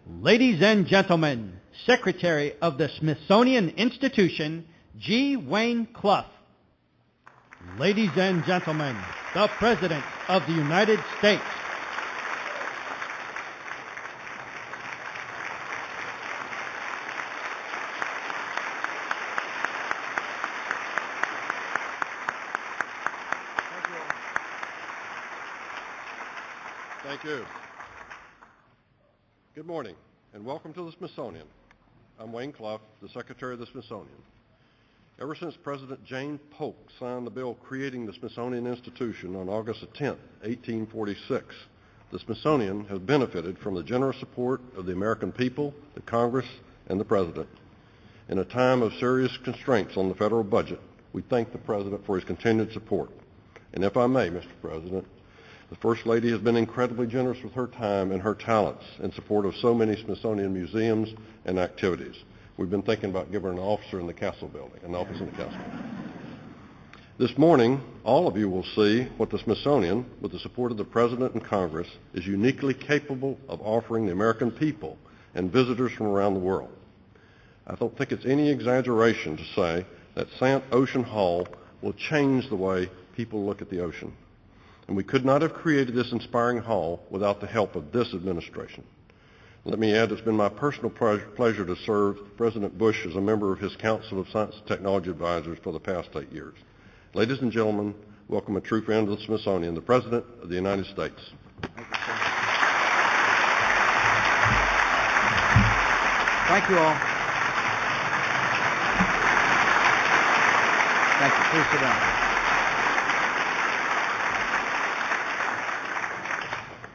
Ladies and gentlemen, Secretary of the Smithsonian Institution, G. Wayne Clough. Ladies and gentlemen, the President of the United States. Thank you. Good morning, and welcome to the Smithsonian. I'm Wayne Clough, the Secretary of the Smithsonian. Ever since President James Polk signed the bill creating the Smithsonian Institution on August 10, 1846, the Smithsonian has benefited from the generous support of the American people, the Congress, and the President. In a time of serious constraints on the federal budget, we thank the President for his continued support. And if I may, Mr. President, the First Lady has been incredibly generous with her time and her talents in support of so many Smithsonian museums and activities. We've been thinking about giving her an officer in the Castle building, an office in the Castle. This morning, all of you will see what the Smithsonian, with the support of the President and Congress, is uniquely capable of offering the American people and visitors from around the world. I don't think it's any exaggeration to say that Sant Ocean Hall will change the way people look at the ocean. And we could not have created this inspiring hall without the help of this administration. Let me add, it's been my personal pleasure to serve President Bush as a member of his Council of Science and Technology Advisors for the past 8 years. Ladies and gentlemen, welcome a true friend of the Smithsonian, the President of the United States. Thank you all. Thank you. Please sit down.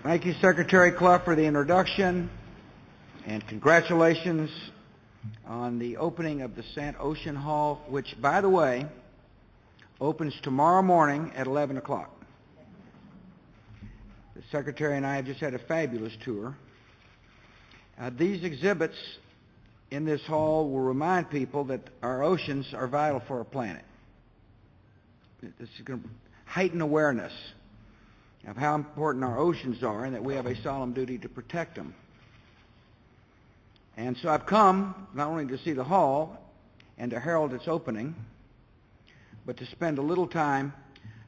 Thank you, Secretary Clough, for the introduction, and congratulations on the opening of the Sant Ocean Hall, which, by the way, opens tomorrow morning at 11 o'clock. The Secretary and I have just had a fabulous tour. These exhibits in this hall will remind people that our oceans are vital for our planet. This is going to heighten awareness of how important our oceans are and that we have a solemn duty to protect them. And so I've come not only to see the hall and to herald its opening, but to spend a little time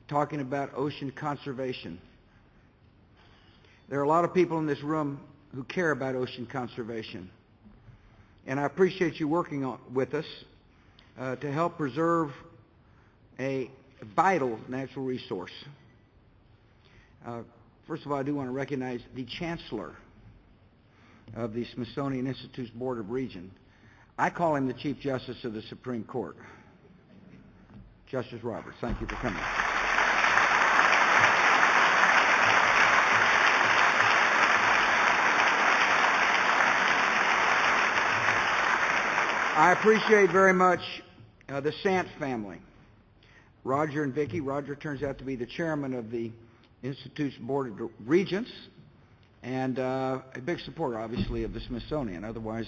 talking about ocean conservation. There are a lot of people in this room who care about ocean conservation, and I appreciate you working with us to help preserve a vital natural resource. First of all, I do want to recognize the Chancellor of the Smithsonian Institute's Board of Regents. I call him the Chief Justice of the Supreme Court. Justice Roberts, thank you for coming. I appreciate very much the Sant family. Roger and Vicki. Roger turns out to be the chairman of the Institute's Board of Regents, and a big supporter, obviously, of the Smithsonian. Otherwise,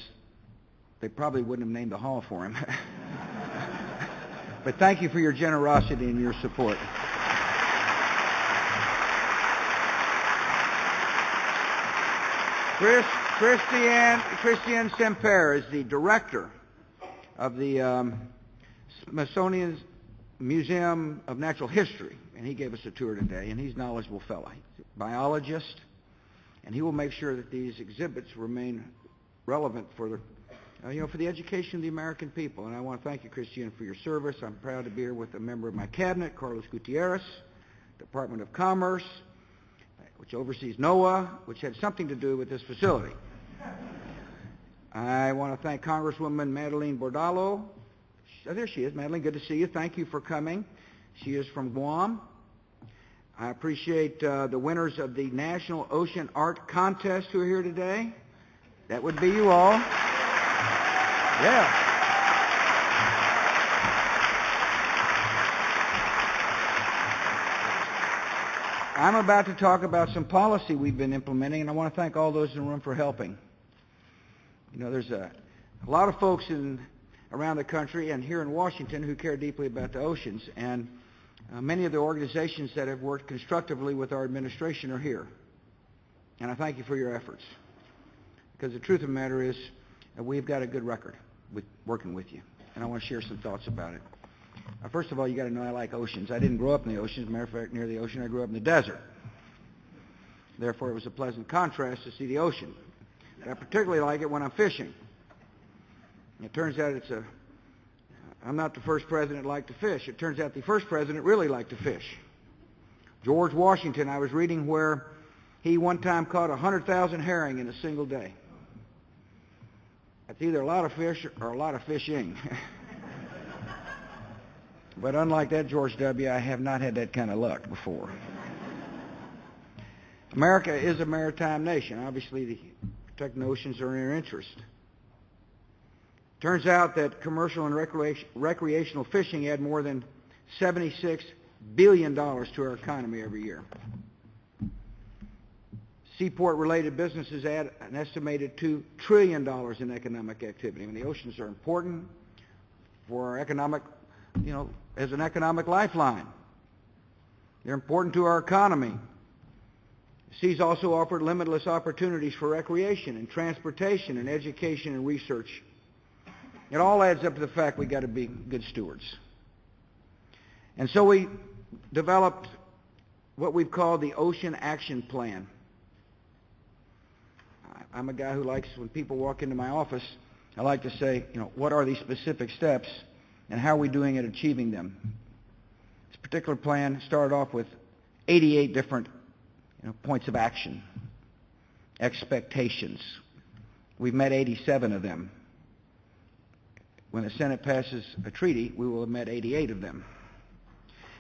they probably wouldn't have named the hall for him. But thank you for your generosity and your support. Christian Semper is the director of the Smithsonian's Museum of Natural History, and he gave us a tour today, and he's a knowledgeable fellow. He's a biologist, and he will make sure that these exhibits remain relevant for the, for the education of the American people. And I want to thank you, Christian, for your service. I'm proud to be here with a member of my cabinet, Carlos Gutierrez, Department of Commerce, which oversees NOAA, which had something to do with this facility. I want to thank Congresswoman Madeline Bordallo. Oh, there she is. Madeline, good to see you. Thank you for coming. She is from Guam. I appreciate the winners of the National Ocean Art Contest who are here today. That would be you all. Yeah. I'm about to talk about some policy we've been implementing, and I want to thank all those in the room for helping. There's a lot of folks around the country and here in Washington who care deeply about the oceans, and many of the organizations that have worked constructively with our administration are here. And I thank you for your efforts. because the truth of the matter is that we've got a good record with working with you, and I want to share some thoughts about it. First of all, you got to know I like oceans. I didn't grow up in the ocean. As a matter of fact, near the ocean, I grew up in the desert. Therefore, it was a pleasant contrast to see the ocean. And I particularly like it when I'm fishing. It turns out I'm not the first president that liked to fish. It turns out the first president really liked to fish. George Washington, I was reading where he one time caught 100,000 herring in a single day. That's either a lot of fish or a lot of fishing. But unlike that, George W., I have not had that kind of luck before. America is a maritime nation. Obviously, the protecting oceans are in our interest. Turns out that commercial and recreational fishing add more than $76 billion to our economy every year. Seaport-related businesses add an estimated $2 trillion in economic activity. I mean, the oceans are important for our economic, as an economic lifeline. They're important to our economy. Seas also offer limitless opportunities for recreation and transportation and education and research. It all adds up to the fact we've got to be good stewards. And so we developed what we've called the Ocean Action Plan. I'm a guy who likes, when people walk into my office, I like to say, what are these specific steps and how are we doing at achieving them? This particular plan started off with 88 different points of action, expectations. We've met 87 of them. When the Senate passes a treaty, we will have met 88 of them.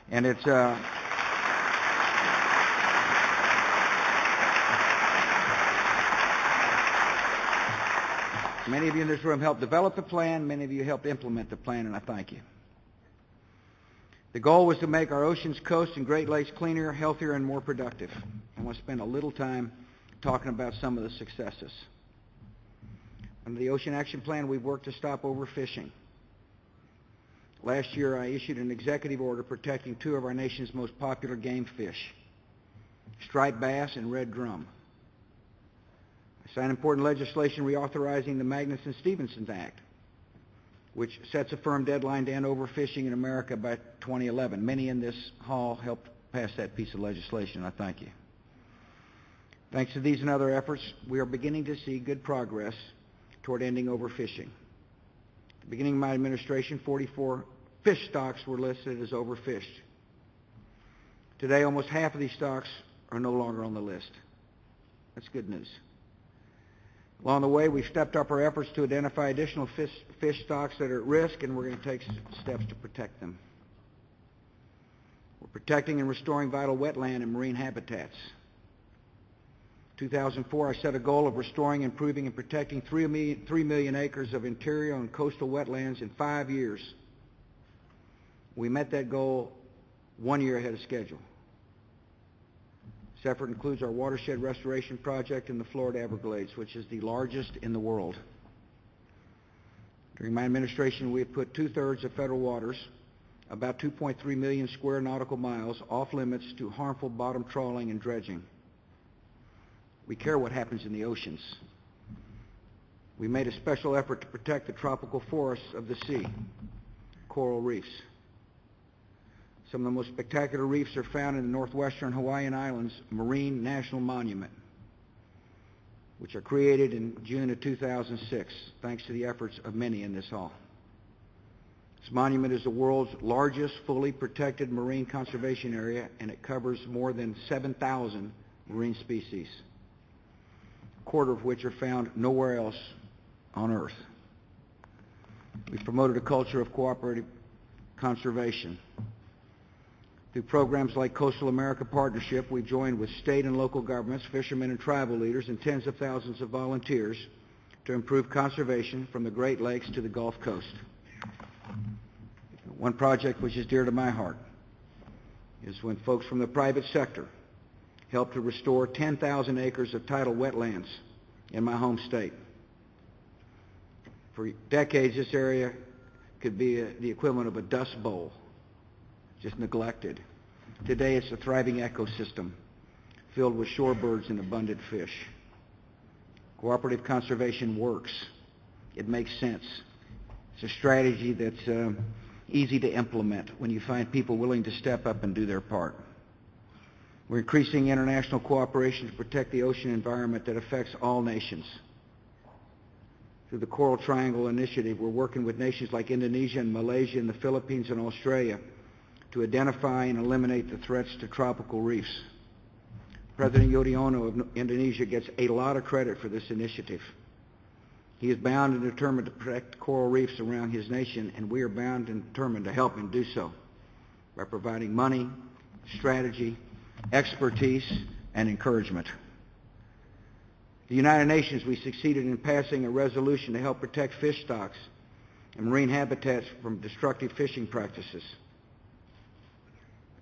And it's many of you in this room helped develop the plan. Many of you helped implement the plan, and I thank you. The goal was to make our oceans, coasts, and Great Lakes cleaner, healthier, and more productive. I want to spend a little time talking about some of the successes. Under the Ocean Action Plan, we've worked to stop overfishing. Last year, I issued an executive order protecting two of our nation's most popular game fish, striped bass and red drum. I signed important legislation reauthorizing the Magnuson-Stevenson Act, which sets a firm deadline to end overfishing in America by 2011. Many in this hall helped pass that piece of legislation, and I thank you. Thanks to these and other efforts, we are beginning to see good progress toward ending overfishing. At the beginning of my administration, 44 fish stocks were listed as overfished. Today, almost half of these stocks are no longer on the list. That's good news. Along the way, we've stepped up our efforts to identify additional fish stocks that are at risk, and we're going to take steps to protect them. We're protecting and restoring vital wetland and marine habitats. In 2004, I set a goal of restoring, improving, and protecting 3 million acres of interior and coastal wetlands in 5 years. We met that goal 1 year ahead of schedule. This effort includes our watershed restoration project in the Florida Everglades, which is the largest in the world. During my administration, we have put 2/3 of federal waters, about 2.3 million square nautical miles, off limits to harmful bottom trawling and dredging. We care what happens in the oceans. We made a special effort to protect the tropical forests of the sea, coral reefs. Some of the most spectacular reefs are found in the northwestern Hawaiian Islands Marine National Monument, which are created in June of 2006, thanks to the efforts of many in this hall. This monument is the world's largest fully protected marine conservation area, and it covers more than 7,000 marine species, a quarter of which are found nowhere else on Earth. We've promoted a culture of cooperative conservation. Through programs like Coastal America Partnership, we've joined with state and local governments, fishermen and tribal leaders, and tens of thousands of volunteers to improve conservation from the Great Lakes to the Gulf Coast. One project which is dear to my heart is when folks from the private sector helped to restore 10,000 acres of tidal wetlands in my home state. For decades, this area could be the equivalent of a dust bowl, just neglected. Today, it's a thriving ecosystem filled with shorebirds and abundant fish. Cooperative conservation works. It makes sense. It's a strategy that's easy to implement when you find people willing to step up and do their part. We're increasing international cooperation to protect the ocean environment that affects all nations. Through the Coral Triangle Initiative, we're working with nations like Indonesia and Malaysia and the Philippines and Australia to identify and eliminate the threats to tropical reefs. President Yudhoyono of Indonesia gets a lot of credit for this initiative. He is bound and determined to protect coral reefs around his nation, and we are bound and determined to help him do so by providing money, strategy, expertise, and encouragement. The United Nations, we succeeded in passing a resolution to help protect fish stocks and marine habitats from destructive fishing practices.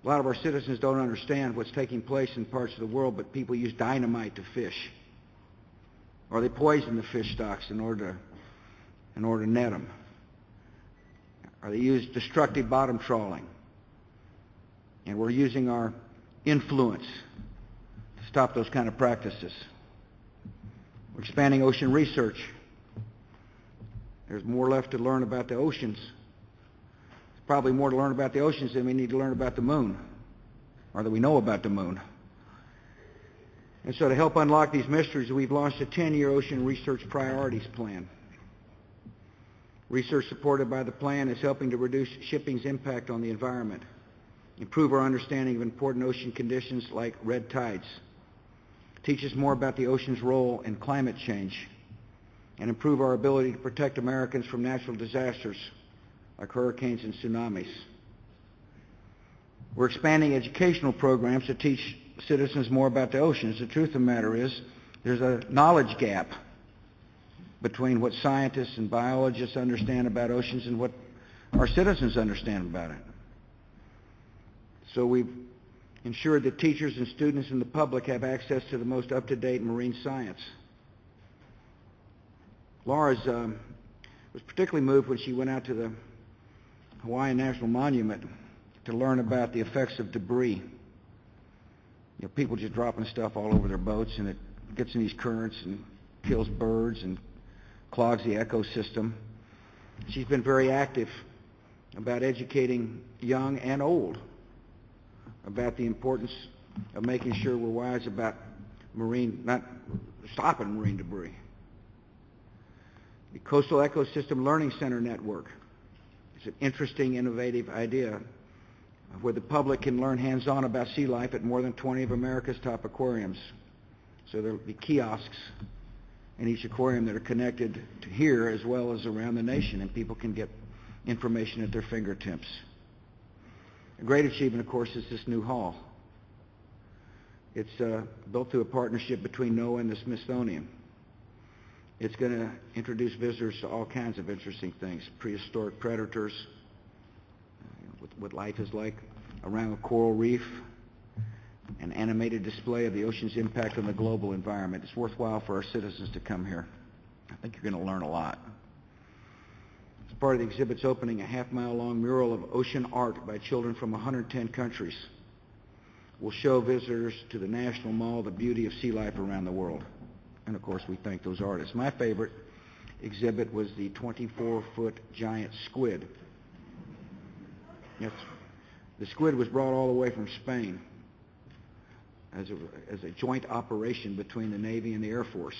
A lot of our citizens don't understand what's taking place in parts of the world, but people use dynamite to fish, or they poison the fish stocks in order to net them, or they use destructive bottom trawling. And we're using our influence to stop those kind of practices. We're expanding ocean research. There's more left to learn about the oceans. There's probably more to learn about the oceans than we need to learn about the moon, or that we know about the moon. And so to help unlock these mysteries, we've launched a 10-year ocean research priorities plan. Research supported by the plan is helping to reduce shipping's impact on the environment, improve our understanding of important ocean conditions like red tides, teach us more about the ocean's role in climate change, and improve our ability to protect Americans from natural disasters like hurricanes and tsunamis. We're expanding educational programs to teach citizens more about the oceans. The truth of the matter is there's a knowledge gap between what scientists and biologists understand about oceans and what our citizens understand about it. So we've ensured that teachers and students and the public have access to the most up-to-date marine science. Laura was particularly moved when she went out to the Hawaiian National Monument to learn about the effects of debris. You know, people just dropping stuff all over their boats, and it gets in these currents and kills birds and clogs the ecosystem. She's been very active about educating young and old about the importance of making sure we're wise about not stopping marine debris. The Coastal Ecosystem Learning Center Network is an interesting, innovative idea where the public can learn hands-on about sea life at more than 20 of America's top aquariums. So there will be kiosks in each aquarium that are connected to here as well as around the nation, and people can get information at their fingertips. A great achievement, of course, is this new hall. It's built through a partnership between NOAA and the Smithsonian. It's going to introduce visitors to all kinds of interesting things, prehistoric predators, what life is like around a coral reef, an animated display of the ocean's impact on the global environment. It's worthwhile for our citizens to come here. I think you're going to learn a lot. As part of the exhibit's opening, a half-mile-long mural of ocean art by children from 110 countries will show visitors to the National Mall the beauty of sea life around the world. And, of course, we thank those artists. My favorite exhibit was the 24-foot giant squid. Yes, the squid was brought all the way from Spain as a joint operation between the Navy and the Air Force,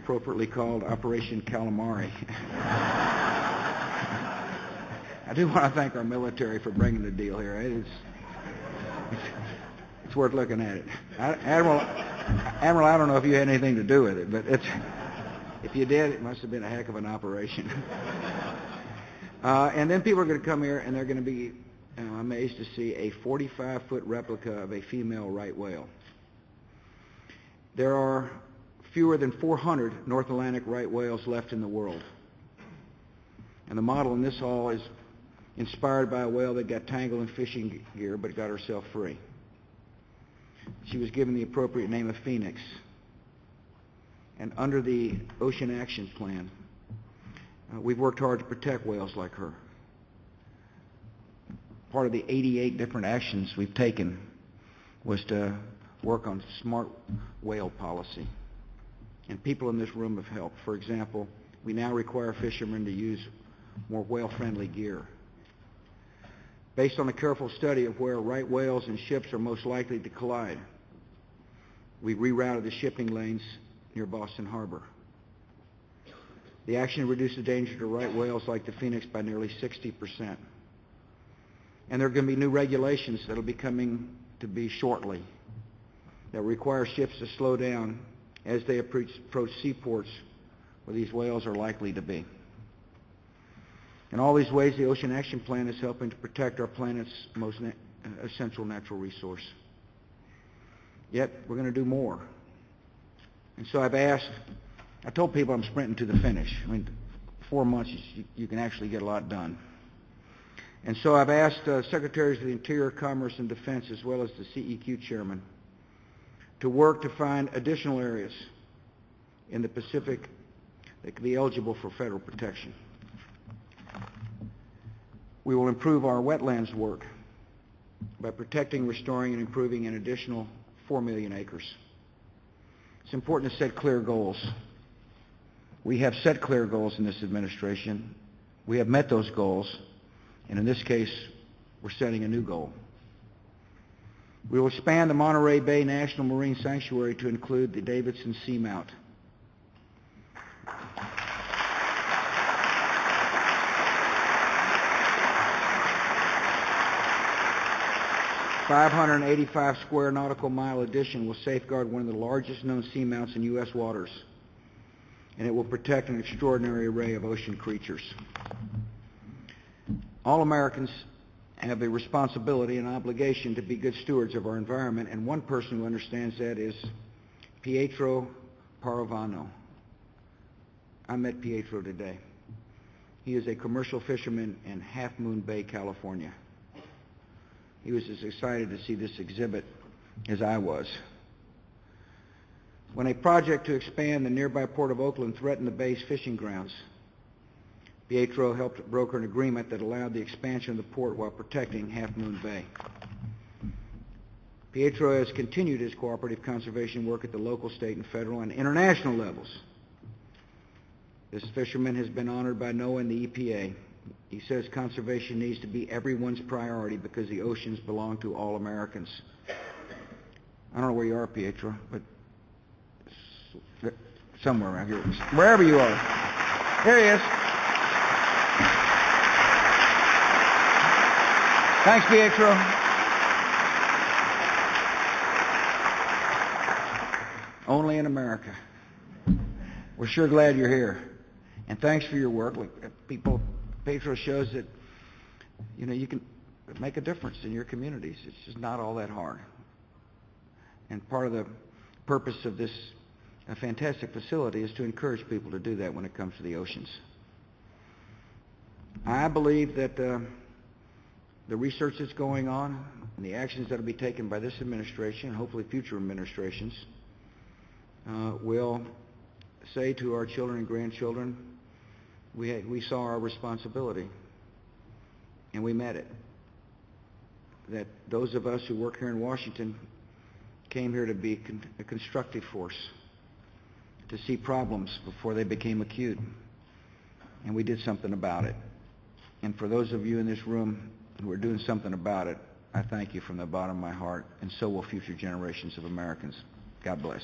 appropriately called Operation Calamari. I do want to thank our military for bringing the deal here. It's worth looking at it. Admiral, I don't know if you had anything to do with it, but if you did, it must have been a heck of an operation. And then people are going to come here, and they're going to be amazed to see a 45-foot replica of a female right whale. There are fewer than 400 North Atlantic right whales left in the world. And the model in this hall is inspired by a whale that got tangled in fishing gear but got herself free. She was given the appropriate name of Phoenix. And under the Ocean Action Plan, we've worked hard to protect whales like her. Part of the 88 different actions we've taken was to work on smart whale policy. And people in this room have helped. For example, we now require fishermen to use more whale-friendly gear. Based on a careful study of where right whales and ships are most likely to collide, we rerouted the shipping lanes near Boston Harbor. The action reduced the danger to right whales like the Phoenix by nearly 60%. And there are going to be new regulations that will be coming to be shortly that require ships to slow down as they approach seaports where these whales are likely to be. In all these ways, the Ocean Action Plan is helping to protect our planet's most essential natural resource. Yet, we're going to do more. And so I told people I'm sprinting to the finish. I mean, 4 months, you can actually get a lot done. And so I've asked Secretaries of the Interior, Commerce, and Defense, as well as the CEQ Chairman, to work to find additional areas in the Pacific that can be eligible for federal protection. We will improve our wetlands work by protecting, restoring, and improving an additional 4 million acres. It's important to set clear goals. We have set clear goals in this administration. We have met those goals, and in this case, we're setting a new goal. We will expand the Monterey Bay National Marine Sanctuary to include the Davidson Seamount. A 585 square nautical mile addition will safeguard one of the largest known seamounts in U.S. waters, and it will protect an extraordinary array of ocean creatures. All Americans have a responsibility and obligation to be good stewards of our environment, and one person who understands that is Pietro Paravano. I met Pietro today. He is a commercial fisherman in Half Moon Bay, California. He was as excited to see this exhibit as I was. When a project to expand the nearby port of Oakland threatened the bay's fishing grounds, Pietro helped broker an agreement that allowed the expansion of the port while protecting Half Moon Bay. Pietro has continued his cooperative conservation work at the local, state, and federal and international levels. This fisherman has been honored by NOAA and the EPA. He says conservation needs to be everyone's priority because the oceans belong to all Americans. I don't know where you are, Pietro, but somewhere around here. Wherever you are. There he is. Thanks, Pietro. Only in America. We're sure glad you're here. And thanks for your work. Pietro shows that, you can make a difference in your communities. It's just not all that hard. And part of the purpose of this fantastic facility is to encourage people to do that when it comes to the oceans. I believe that the research that's going on and the actions that will be taken by this administration, and hopefully future administrations, will say to our children and grandchildren, we saw our responsibility, and we met it. That those of us who work here in Washington came here to be a constructive force, to see problems before they became acute, and we did something about it. And for those of you in this room who are doing something about it, I thank you from the bottom of my heart, and so will future generations of Americans. God bless.